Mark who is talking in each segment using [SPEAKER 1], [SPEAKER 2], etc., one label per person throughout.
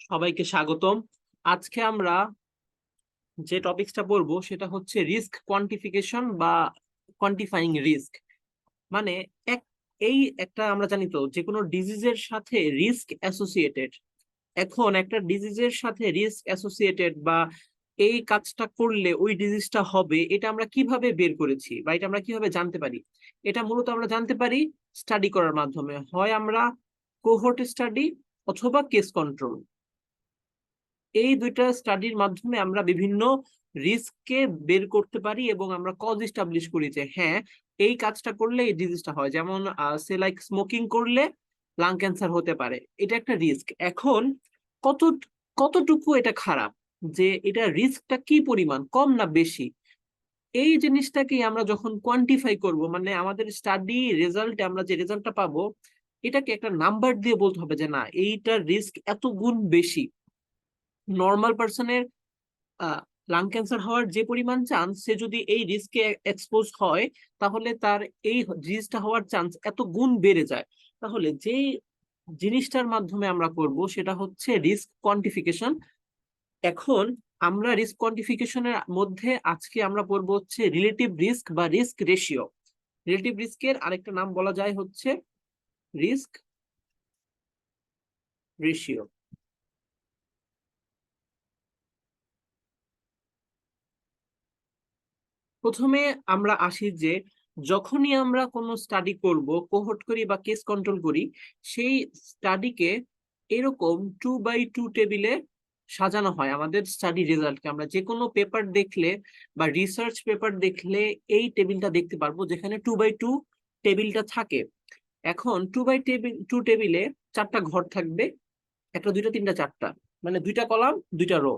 [SPEAKER 1] সবাইকে স্বাগতম। আজকে আমরা যে টপিকসটা পড়বো সেটা হচ্ছে রিস্ক কোয়ান্টিফিকেশন বা কোয়ান্টিফাইং রিস্ক। মানে এক এই একটা আমরা জানি তো যে কোনো ডিজিজের সাথে রিস্ক অ্যাসোসিয়েটেড। এখন একটা ডিজিজের সাথে রিস্ক অ্যাসোসিয়েটেড বা এই কাজটা করলে ওই ডিজিজটা হবে, এটা আমরা কিভাবে বের করেছি বা এটা আমরা কিভাবে জানতে পারি? এটা মূলত আমরা জানতে পারি স্টাডি করার মাধ্যমে। হয় আমরা কোহোর্ট স্টাডি অথবা কেস কন্ট্রোল, এই দুইটা স্টাডির মাধ্যমে আমরা বিভিন্ন রিস্ককে বের করতে পারি এবং আমরা কজ এস্টাবলিশ করি যে হ্যাঁ, এই কাজটা করলে এই ডিজিজটা হয়। যেমন সে লাইক স্মোকিং করলে লাং ক্যান্সার হতে পারে, এটা একটা রিস্ক। এখন কত কতটুকু এটা খারাপ, যে এটা রিস্কটা কি পরিমাণ, কম না বেশি, এই জিনিসটাকে আমরা যখন কোয়ান্টিফাই করব, মানে আমাদের স্টাডি রেজাল্টে আমরা যে রেজাল্টটা পাবো এটাকে একটা নাম্বার দিয়ে বলতে হবে যে না, এইটার রিস্ক এত গুণ বেশি। নর্মাল পার্সনের লাং ক্যান্সার হওয়ার যে পরিমাণ চান্স, সে যদি এই রিস্কে এক্সপোজ হয় তাহলে তার এই জিনিসটা হওয়ার চান্স এত গুণ বেড়ে যায়। তাহলে যে জিনিসটার মাধ্যমে আমরা করব সেটা হচ্ছে রিস্ক কোয়ান্টিফিকেশন। এখন আমরা রিস্ক কোয়ান্টিফিকেশনের মধ্যে আজকে আমরা পড়বো হচ্ছে রিলেটিভ রিস্ক বা রিস্ক রেশিও। রিলেটিভ রিস্কের আরেকটা নাম বলা যায় হচ্ছে রিস্ক রেশিও। প্রথমে আমরা আসি যে যখনই আমরা কোনো স্টাডি করব, কোহর্ট করি বা কেস কন্ট্রোল করি, সেই স্টাডিকে এরকম 2x2 টেবিলে সাজানো হয়। আমাদের স্টাডি রেজাল্টকে আমরা যে কোনো পেপার দেখলে বা রিসার্চ পেপার দেখলে এই টেবিলটা দেখতে পারবো যেখানে 2x2 টেবিলটা থাকে। এখন 2x2 টেবিলে চারটা ঘর থাকবে, একটা দুইটা তিনটা চারটা, মানে দুইটা কলাম দুইটা রো।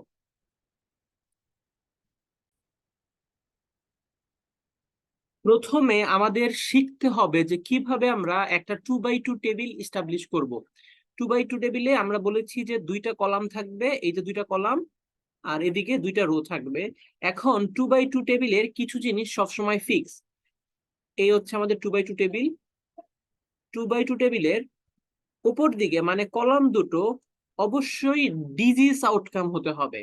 [SPEAKER 1] প্রথমে আমাদের শিখতে হবে যে কিভাবে আমরা একটা 2x2 টেবিল এস্টাবলিশ করব। 2x2 টেবিলে আমরা বলেছি যে দুইটা কলাম থাকবে, এই যে দুইটা কলাম, আর এদিকে দুইটা রো থাকবে। এখন 2x2 টেবিলের কিছু জিনিস সবসময় ফিক্স। এই হচ্ছে আমাদের 2x2 টেবিল। 2x2 টেবিলের উপর দিকে মানে কলাম দুটো অবশ্যই ডিজিজ আউটকাম হতে হবে।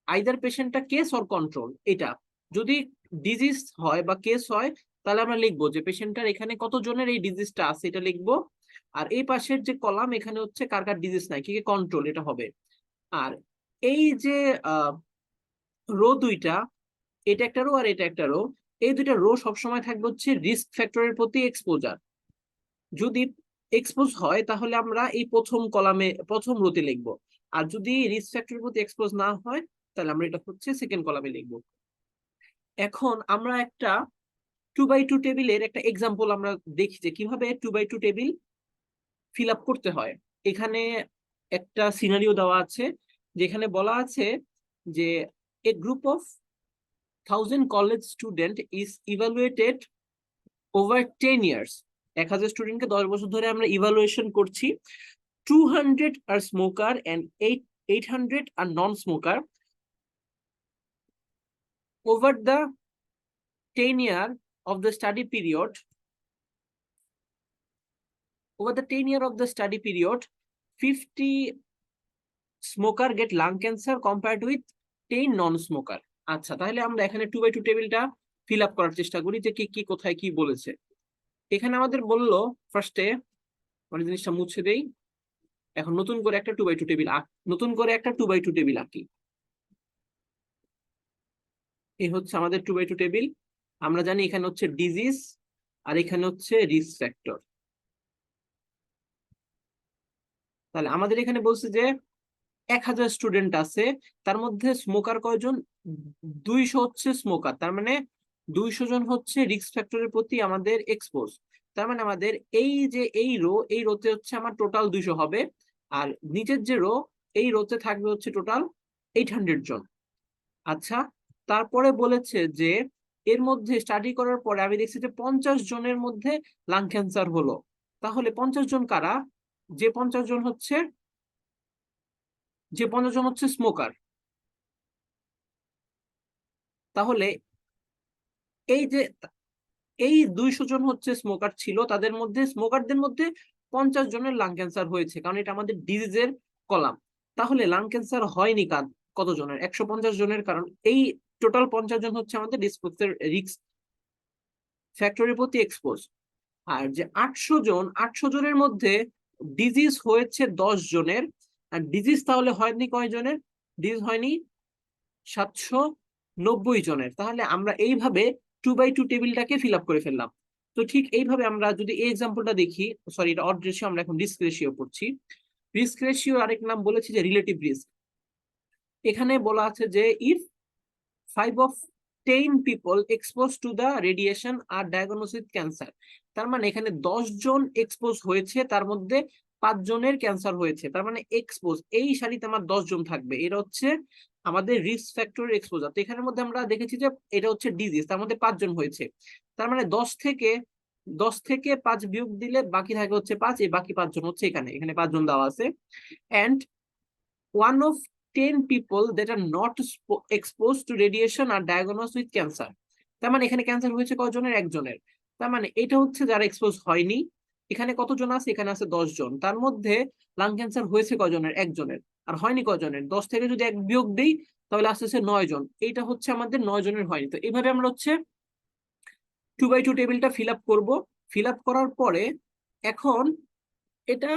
[SPEAKER 1] আইদার পেশেন্টটা কেস অর কন্ট্রোল। এটা যদি ডিজিজ হয় বা কেস হয় তাহলে আমরা লিখবো যে পেশেন্টটার এখানে কতজনের এই ডিজিজটা আছে, এটা লিখবো। আর এই পাশের যে কলাম এখানে হচ্ছে কার কার ডিজিজ নাই, কি কি কন্ট্রোল, এটা হবে। আর এই যে রো দুইটা, এটা একটা রো আর এটা একটা রো, এই দুইটা রো সবসময় থাকবে হচ্ছে রিস্ক ফ্যাক্টরের প্রতি এক্সপোজার। যদি এক্সপোজ হয় তাহলে আমরা এই প্রথম কলামে প্রথম রোতে লিখবো, আর যদি রিস্ক ফ্যাক্টরের প্রতি এক্সপোজ না হয় তাহলে আমরা এটা হচ্ছে সেকেন্ড কলামে লিখবো। এখন আমরা একটা 2x2 টেবিলের একটা এক্সাম্পল আমরা দেখি যে কিভাবে 2x2 টেবিল ফিল আপ করতে হয়। এখানে একটা সিনারিও দেওয়া আছে, যেখানে বলা আছে যে a group of 1000 college student is evaluated over 10 years. 1000 স্টুডেন্টকে 10 বছর ধরে আমরা ইভালুয়েশন করছি। 200 আর স্মোকার অ্যান্ড 800 আর non smoker. Over the 10 year of the study period, over the 10 year of the study period, 50 smoker get lung cancer compared with 10 non-smoker. আচ্ছা, তাহলে আমরা এখানে 2x2 টেবিলটা ফিল আপ করার চেষ্টা করি যে কি কি কোথায় কি বলেছে। এখানে আমাদের বললো ফার্স্টে, মানে জিনিসটা মুছে দেই। এখন নতুন করে একটা 2x2 টেবিল নতুন করে একটা 2x2 টেবিল আঁকি। এই হচ্ছে আমাদের 2x2 টেবিল। আমরা জানি এখানে হচ্ছে ডিজিজ আর এখানে হচ্ছে রিস্ক ফ্যাক্টর। তাহলে আমাদের এখানে বলছে যে 1000 স্টুডেন্ট আছে, তার মধ্যে স্মোকার কয়জন, 200 হচ্ছে স্মোকার। তার মানে 200 জন হচ্ছে রিস্ক ফ্যাক্টরের প্রতি আমাদের এক্সপোজ। তার মানে আমাদের এই যে এই রোতে হচ্ছে আমার টোটাল 200 হবে, আর নিচের যে রো, এই রোতে থাকবে হচ্ছে টোটাল 800 জন। আচ্ছা, তারপরে বলেছে যে এর মধ্যে স্টাডি করার পরে আমি দেখছি যে 50 জনের মধ্যে লাং ক্যান্সার হলো। তাহলে 50 জন কারা? যে 50 জন হচ্ছে যে 50 জন হচ্ছে স্মোকার। তাহলে এই যে এই 200 জন হচ্ছে স্মোকার ছিল, তাদের মধ্যে স্মোকারদের মধ্যে 50 জনের লাং ক্যান্সার হয়েছে, কারণ এটা আমাদের ডিজিজের কলাম। তাহলে লাং ক্যান্সার হয়নি কতজনের? 150 জনের। কারণ এই টোটাল 50 জন হচ্ছে আমাদের রিস্ক ফ্যাক্টরের প্রতি এক্সপোজ। আর যে 800 জনের মধ্যে ডিজিজ হয়েছে 10 জনের। আর ডিজিজ তাহলে হয়নি কয় জনের? ডিজিজ হয়নি 790 জনের। তাহলে আমরা এইভাবে 2/2 টেবিলটাকে ফিল আপ করে ফেললাম। তো ঠিক এইভাবে আমরা যদি এই এক্সাম্পলটা দেখি, সরি এটা অড রেশিও, আমরা এখন রিস্ক রেশিও পড়ছি। রিস্ক রেশিও আরেক নাম বলেছি যে রিলেটিভ রিস্ক। এখানে বলা আছে যে if 5 of 10 people exposed to the radiation are diagnosed with cancer, তার মানে এখানে 10 জন এক্সপোজ হয়েছে, তার মধ্যে 5 জনের ক্যান্সার হয়েছে। তার মানে এক্সপোজ এই সারিতে আমার 10 জন থাকবে। এটা হচ্ছে আমাদের রিস্ক ফ্যাক্টরের এক্সপোজার। তো এখানের মধ্যে আমরা দেখেছি যে এটা হচ্ছে ডিজিজ, তার মধ্যে 5 জন হয়েছে। তার মানে 10 থেকে 5 বিয়োগ দিলে বাকি থাকে হচ্ছে 5, এই বাকি 5 জন হচ্ছে এখানে 5 জন দেওয়া আছে। And 1 of 10 people that are not exposed to radiation are diagnosed with cancer. তার মানে এখানে ক্যান্সার হয়েছে কয়জনের? একজনের। তার মানে এটা হচ্ছে যারা এক্সপোজ হয়নি। এখানে কতজন আছে? এখানে আছে 10 জন। তার মধ্যে লাং ক্যান্সার হয়েছে কয়জনের? একজনের। আর হয়নি কয়জনের? 10 থেকে যদি 1 বিয়োগ দিই তাহলে আসতেছে 9 জন। এইটা হচ্ছে আমাদের 9 জনের হয়নি। তো এইভাবে আমরা হচ্ছে 2/2 টেবিলটা ফিল আপ করবো। ফিল আপ করার পরে এখন এটা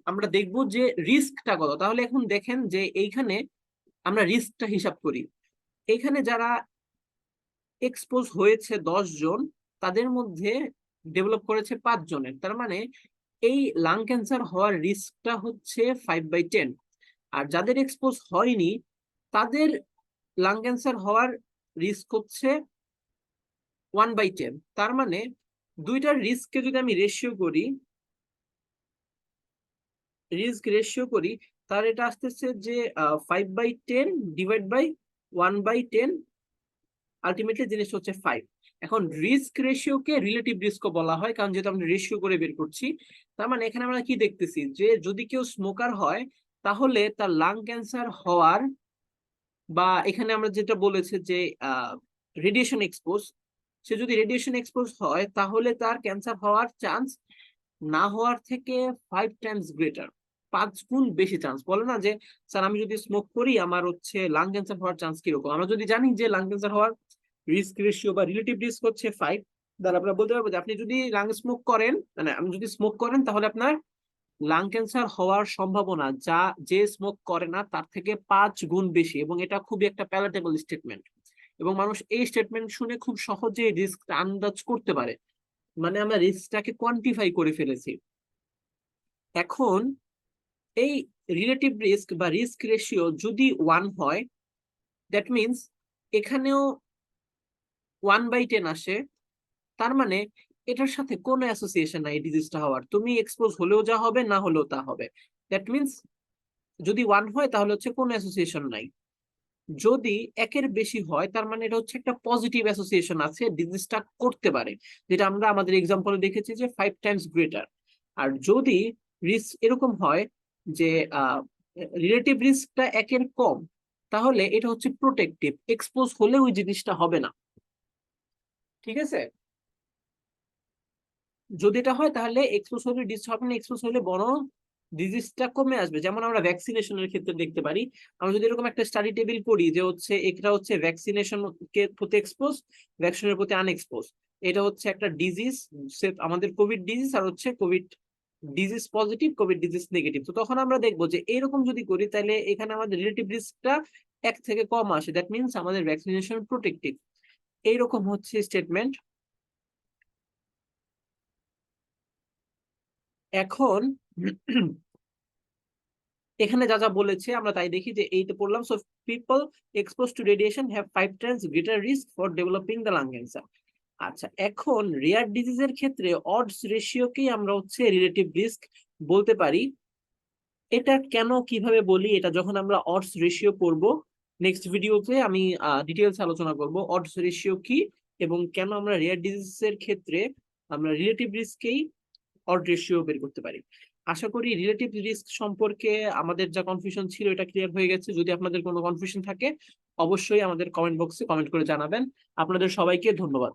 [SPEAKER 1] আমরা দেখব যে রিস্কটা কত। তাহলে এখন দেখেন যে এইখানে আমরা রিস্কটা হিসাব করি। এখানে যারা এক্সপোজ হয়েছে 10 জন, তাদের মধ্যে ডেভেলপ করেছে 5 জনের। তার মানে এই লাং ক্যান্সার হওয়ার রিস্কটা হচ্ছে 5/10। আর যাদের এক্সপোজ হয়নি তাদের লাং ক্যান্সার হওয়ার রিস্ক হচ্ছে 1/10। তার মানে দুইটার রিস্ককে যদি আমি রিস্ক রেশিও করি তাহলে এটা আসতেছে যে 5/10 ডিভাইড বাই 1/10, আলটিমেটলি জিনিসটা হচ্ছে 5। এখন রিস্ক রেশিওকে রিলেটিভ রিস্কও বলা হয়, কারণ যেহেতু আমরা রেশিও করে বের করছি। তার মানে এখানে আমরা কি দেখতেছি যে যদি কেউ স্মোকার হয় তাহলে তার লাং ক্যান্সার হওয়ার, বা এখানে আমরা যেটা বলেছে যে রেডিয়েশন এক্সপোজ, সে যদি রেডিয়েশন এক্সপোজ হয় তাহলে তার ক্যান্সার হওয়ার চান্স না হওয়ার থেকে 5 টাইমস গ্রেটার, 5 গুণ বেশি চান্স। বলে না যে স্যার আমি যদি স্মোক করি আমার হচ্ছে লাং ক্যান্সার হওয়ার চান্স কিরকম। আমরা যদি জানি যে লাং ক্যান্সার হওয়ার রিস্ক রেশিও বা রিলেটিভ রিস্ক হচ্ছে 5, তাহলে আমরা বলতে পারবো যে আপনি যদি স্মোক করেন, মানে আপনি যদি স্মোক করেন তাহলে আপনার লাং ক্যান্সার হওয়ার সম্ভাবনা যে স্মোক করে না তার থেকে 5 গুণ বেশি। এবং এটা খুবই একটা প্যালাটেবল স্টেটমেন্ট, এবং মানুষ এই স্টেটমেন্ট শুনে খুব সহজে রিস্ক আন্দাজ করতে পারে। মানে আমরা রিস্কটাকে কোয়ান্টিফাই করে ফেলেছি। এখন এই রিলেটিভ রিস্ক বা রিস্ক রেশিও যদি 1 হয়, দ্যাট মিনস এখানেও 1/10 আসে। তার মানে এটার সাথে কোনো অ্যাসোসিয়েশন নাই ডিজিজটা হওয়ার। তুমি এক্সপোজ হলেও যা হবে, না হলেও তা হবে। দ্যাট মিনস যদি 1 হয় তাহলে হচ্ছে কোনো অ্যাসোসিয়েশন নাই। যদি 1-এর বেশি হয় তার মানে এটা হচ্ছে একটা পজিটিভ অ্যাসোসিয়েশন আছে, ডিজিজটা করতে পারে, যেটা আমরা আমাদের এক্সাম্পলে দেখেছি যে 5 টাইমস গ্রেটার। আর যদি রিস্ক এরকম হয় যে রিলেটিভ রিস্কটা 1-এর কম, তাহলে এটা হচ্ছে প্রোটেক্টিভ, এক্সপোজ হলে ওই জিনিসটা হবে না। ঠিক আছে? যদি এটা হয় তাহলে এক্সপোজ হলে ডিজিজ হবে না, এক্সপোজ হলে বরং ডিজিজটা কমে আসবে। যেমন আমরা ভ্যাকসিনেশনের ক্ষেত্রে দেখতে পারি। আমরা যদি এরকম একটা স্টাডি টেবিল করি যে হচ্ছে এটা হচ্ছে ভ্যাকসিনেশন কে প্রতি এক্সপোজ, ভ্যাকসিনের প্রতি আনএক্সপোজ। এটা হচ্ছে একটা ডিজিজ, আমাদের কোভিড ডিজিজ, আর হচ্ছে Covid disease positive, Covid disease negative. তো তখন আমরা দেখবো যে এরকম যদি করি তাহলে এখানে আমাদের রিলেটিভ রিস্কটা 1 থেকে কম আসে। দ্যাট মিনস আমাদের ভ্যাকসিনেশন প্রোটেক্টিভ। এইরকম হচ্ছে স্টেটমেন্ট। এখন এখানে যা যা বলেছে আমরা তাই দেখি যে এইটা পড়লাম। So people expose to radiation have 5 Times greater risk for developing the lung cancer. আচ্ছা, এখন রেয়ার ডিজিজের ক্ষেত্রে অডস রেশিওকেই আমরা হচ্ছে রিলেটিভ রিস্ক বলতে পারি। এটা কেন কিভাবে বলি, এটা যখন আমরা অডস রেশিও পড়ব নেক্সট ভিডিওতে আমি ডিটেইলস আলোচনা করব অডস রেশিও কি এবং কেন আমরা রেয়ার ডিজিজের ক্ষেত্রে আমরা রিলেটিভ রিস্ককেই অড রেশিও বের করতে পারি। আশা করি রিলেটিভ রিস্ক সম্পর্কে আমাদের যা কনফিউশন ছিল এটা ক্লিয়ার হয়ে গেছে। যদি আপনাদের কোনো কনফিউশন থাকে অবশ্যই আমাদের কমেন্ট বক্সে কমেন্ট করে জানাবেন। আপনাদের সবাইকে ধন্যবাদ।